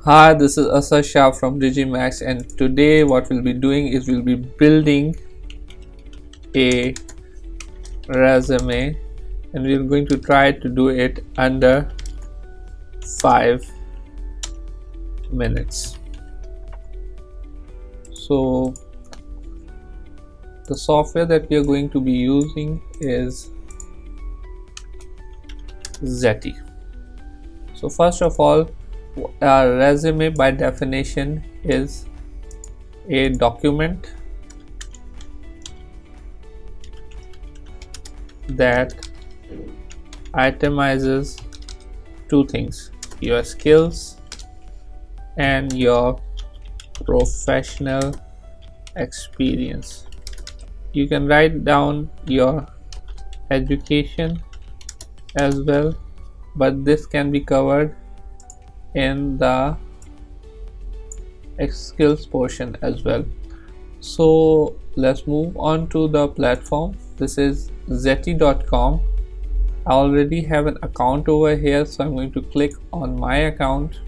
Hi, this is Asar Shah from Digimax, and today what we'll be doing is we'll be building a resume, and we're going to try to do it under 5 minutes. So the software that we are going to be using is Zeti. So first of all, a resume by definition is a document that itemizes two things: your skills and your professional experience. You can write down your education as well, but this can be covered in the skills portion as well. So let's move on to the platform. This is zeti.com. I already have an account over here, so I'm going to click on my account,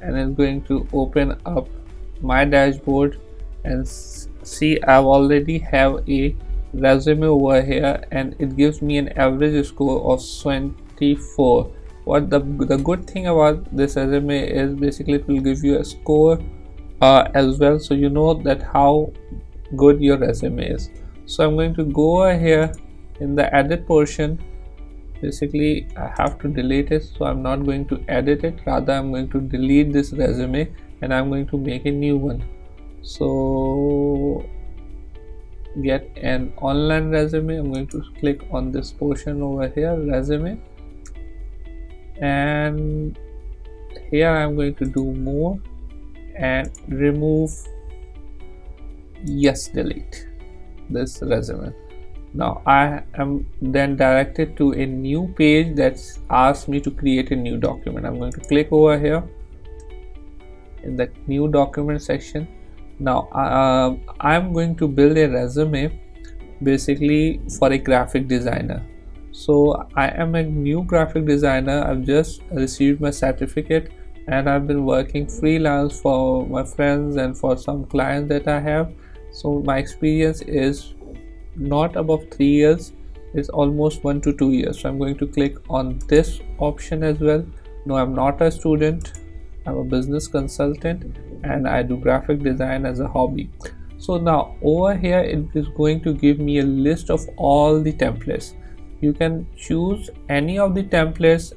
and it's going to open up my dashboard, and see I've already have a resume over here, and it gives me an average score of 24. What the good thing about this resume is basically it will give you a score as well, so you know that how good your resume is. So I'm going to go over here in the edit portion. Basically I have to delete it, so I'm not going to edit it, rather I'm going to delete this resume and I'm going to make a new one. So get an online resume, I'm going to click on this portion over here, resume, and here I'm going to do more and remove, yes, delete this resume. Now I am then directed to a new page that asks me to create a new document. I'm going to click over here in the new document section. Now I'm going to build a resume basically for a graphic designer. So I am a new graphic designer. I've just received my certificate and I've been working freelance for my friends and for some clients that I have. So my experience is not above 3 years, it's almost 1 to 2 years. So I'm going to click on this option as well. No, I'm not a student, I'm a business consultant and I do graphic design as a hobby. So now over here it is going to give me a list of all the templates. You can choose any of the templates,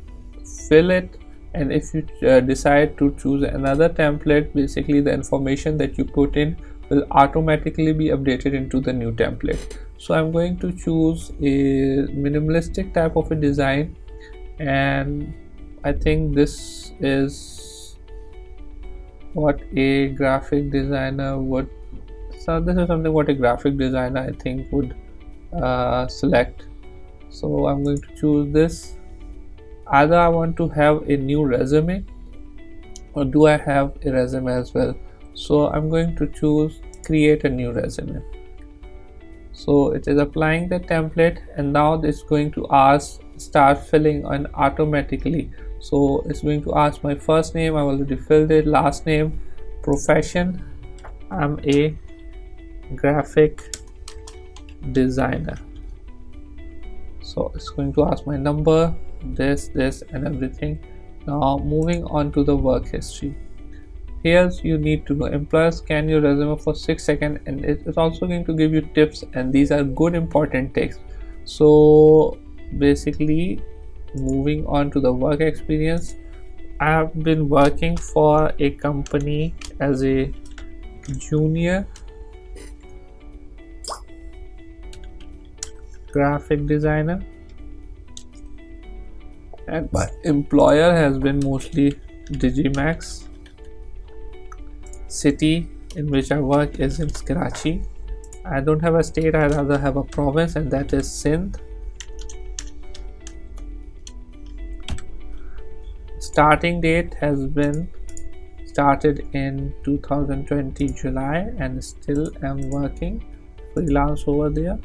fill it, and if you decide to choose another template, basically the information that you put in will automatically be updated into the new template. So I'm going to choose a minimalistic type of a design, and I think this is what a graphic designer would, so this is something what a graphic designer I think would select. So I'm going to choose this. Either I want to have a new resume or do I have a resume as well. So I'm going to choose create a new resume. So it is applying the template, and now it's going to ask start filling on automatically. So it's going to ask my first name, I already filled it, last name, profession, I'm a graphic designer. So it's going to ask my number, this and everything. Now moving on to the work history. Here you need to know employer scan your resume for 6 seconds, and it is also going to give you tips, and these are good important tips. So basically moving on to the work experience, I have been working for a company as a junior graphic designer, and my employer has been mostly Digimax. City in which I work is in Karachi. I don't have a state, I rather have a province, and that is Sindh. Starting date has been started in 2020 July, and still am working freelance over there.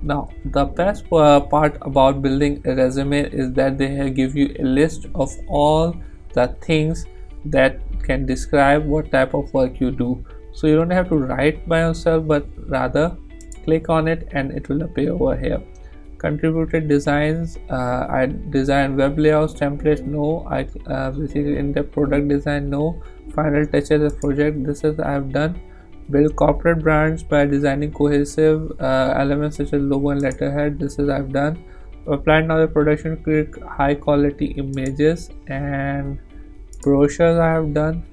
Now, the best part about building a resume is that they give you a list of all the things that can describe what type of work you do. So you don't have to write by yourself, but rather click on it and it will appear over here. Contributed designs, I design web layouts, templates, no. I basically in the product design, no. Final touches of project, this is I have done. Build corporate brands by designing cohesive elements such as logo and letterhead, this is I've done. Plan now the production, create high quality images and brochures, I have done.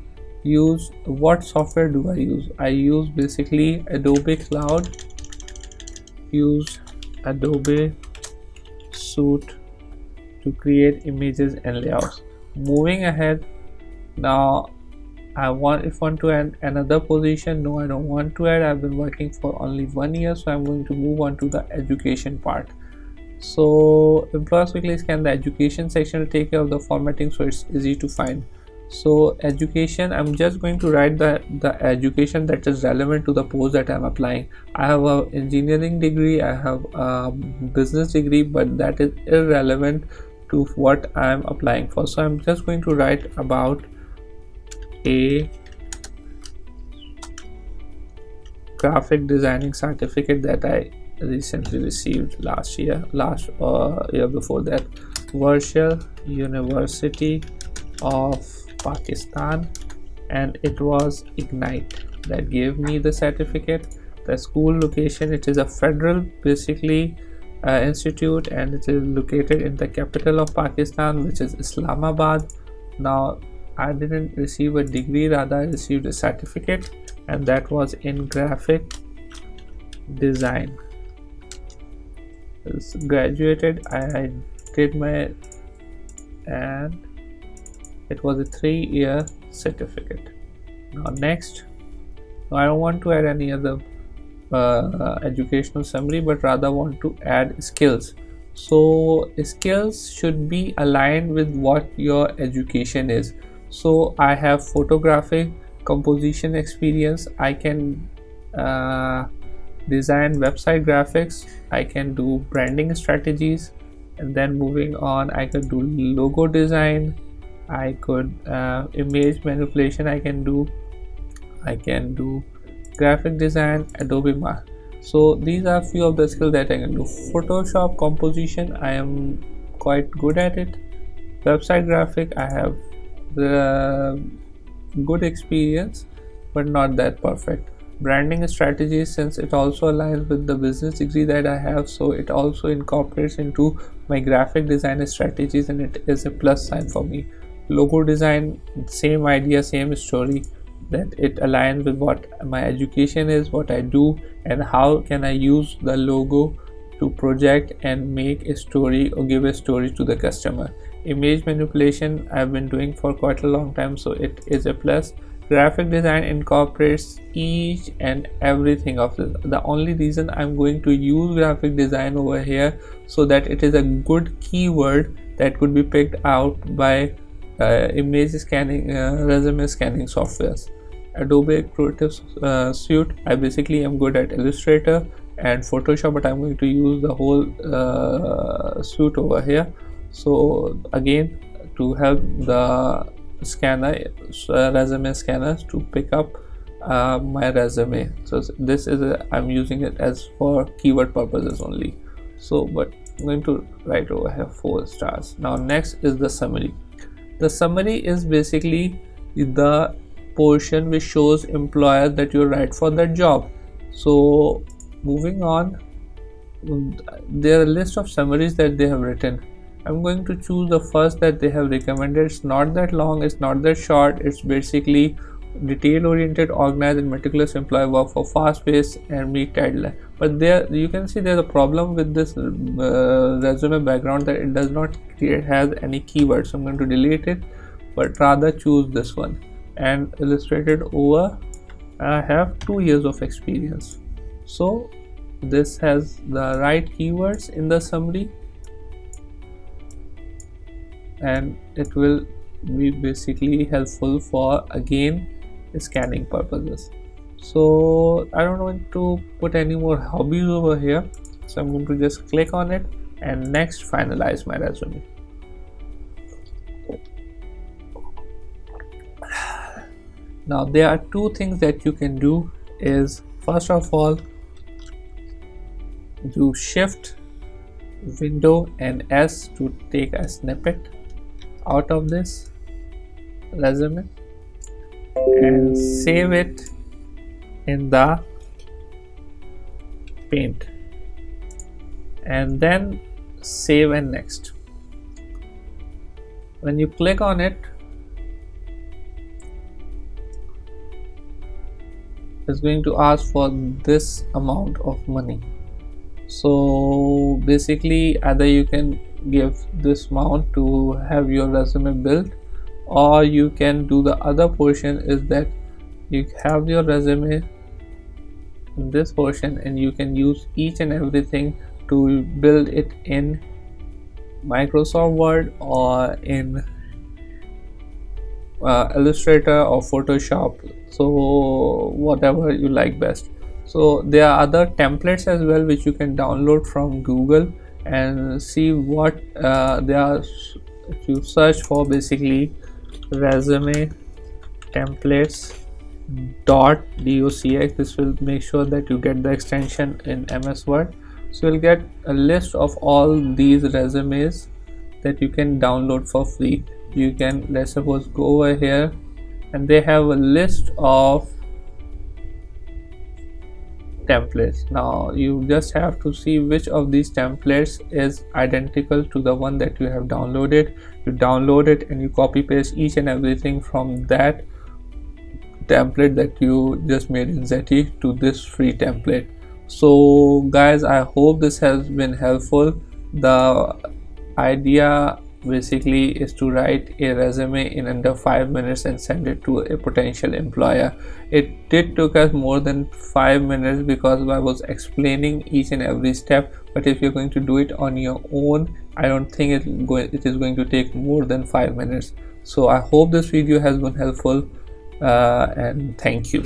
Use what software do I use? I use basically Adobe Cloud, use Adobe Suite to create images and layouts. Moving ahead, now I want to add another position. No, I don't want to add. I've been working for only 1 year, so I'm going to move on to the education part. So employers quickly scan the education section to take care of the formatting, so it's easy to find. So education, I'm just going to write the education that is relevant to the post that I'm applying. I have a engineering degree, I have a business degree, but that is irrelevant to what I'm applying for. So I'm just going to write about a graphic designing certificate that I recently received last year before that. Virtual University of Pakistan, and it was Ignite that gave me the certificate. The school location, it is a federal basically institute, and it is located in the capital of Pakistan, which is Islamabad. Now I didn't receive a degree, rather I received a certificate, and that was in graphic design. Graduated, I did my, and it was a 3-year certificate. Now next, I don't want to add any other educational summary, but rather want to add skills. So skills should be aligned with what your education is. So I have photographic composition experience, I can design website graphics, I can do branding strategies, and then moving on, I could do logo design, I could image manipulation, I can do graphic design, Adobe Mark. So these are few of the skills that I can do. Photoshop composition, I am quite good at it. Website graphic, I have the good experience, but not that perfect. Branding strategies, since it also aligns with the business degree that I have, so it also incorporates into my graphic design strategies, and it is a plus sign for me. Logo design, same idea, same story, that it aligns with what my education is, what I do, and how can I use the logo to project and make a story or give a story to the customer. Image manipulation, I've been doing for quite a long time, so it is a plus. Graphic design incorporates each and everything of this. The only reason I'm going to use graphic design over here, so that it is a good keyword that could be picked out by image scanning, resume scanning softwares. Adobe Creative Suite, I basically am good at Illustrator and Photoshop, but I'm going to use the whole suite over here. So again, to help the scanner, resume scanners to pick up my resume. So this is I'm using it as for keyword purposes only. So but I'm going to write over here 4 stars. Now next is the summary. The summary is basically the portion which shows employers that you're right for that job. So moving on, there are a list of summaries that they have written. I'm going to choose the first that they have recommended. It's not that long, it's not that short, it's basically detail oriented, organized and meticulous employee work for fast pace and meet deadline. But there you can see there's a problem with this resume background, that it does not has any keywords. So I'm going to delete it, but rather choose this one. And illustrated over, I have 2 years of experience, so this has the right keywords in the summary, and it will be basically helpful for again scanning purposes. So I don't want to put any more hobbies over here, So I'm going to just click on it and next finalize my resume. Now there are two things that you can do is, first of all, do shift window and S to take a snippet out of this resume and save it in the Paint, and then save and next. When you click on it, it's going to ask for this amount of money. So basically, either you can give this amount to have your resume built, or you can do the other portion, is that you have your resume in this portion and you can use each and everything to build it in Microsoft Word or in Illustrator or Photoshop, so whatever you like best. So there are other templates as well which you can download from Google and see what they are. If you search for basically resume templates .docx, this will make sure that you get the extension in MS Word. So you'll get a list of all these resumes that you can download for free. You can, let's suppose, go over here and they have a list of templates. Now you just have to see which of these templates is identical to the one that you have downloaded. You download it and you copy paste each and everything from that template that you just made in Zeti to this free template. So guys, I hope this has been helpful. The idea basically is to write a resume in under 5 minutes and send it to a potential employer. It did took us more than 5 minutes because I was explaining each and every step, but if you're going to do it on your own, I don't think it is going to take more than 5 minutes. So I hope this video has been helpful and thank you.